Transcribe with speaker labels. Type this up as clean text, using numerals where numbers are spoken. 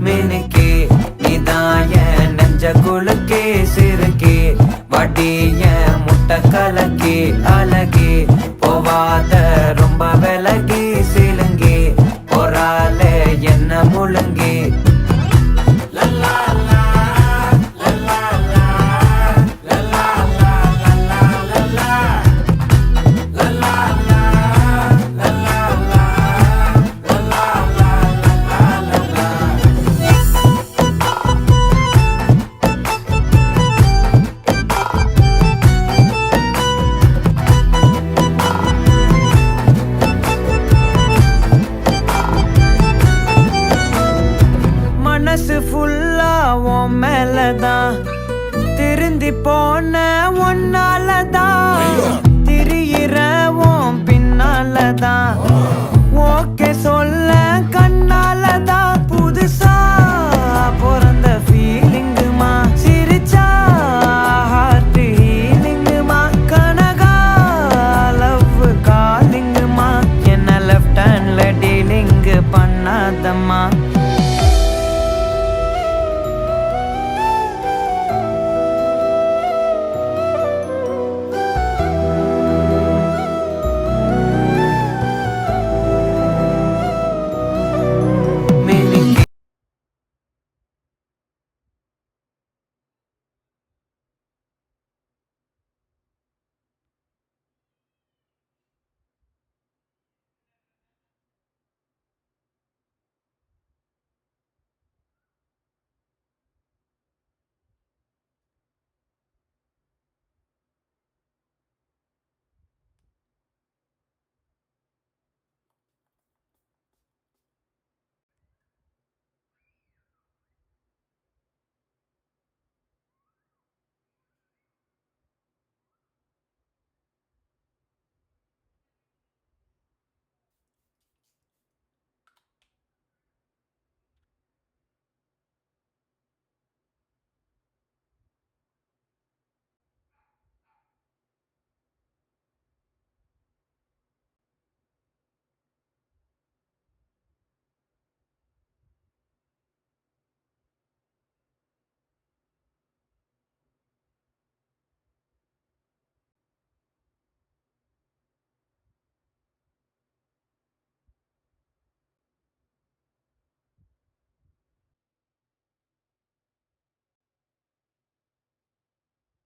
Speaker 1: மினுக்கே நீதாய நெஞ்ச குலுக்கே சிறுக்கே வடிய முட்டை கலக்கே அழகே போவாத ரொம்ப விலகி சிலுங்கே பொறால என்ன முழுங்கே மனசு ஃபுல்லா உன் மேலதான் திருந்தி போன ஒன்னாலதான் திரியிற உன் பின்னாலதான் ஓகே சொல்ல கண்ணாலதான் புதுசா பிறந்த ஃபீலிங்குமா சிரிச்சா ஹார்ட் ஹீலிங்குமா கனகா லவ் காலிங்குமா என்ன லெஃப்ட் ஹேண்ட்ல டீலிங் பண்ணாதம்மா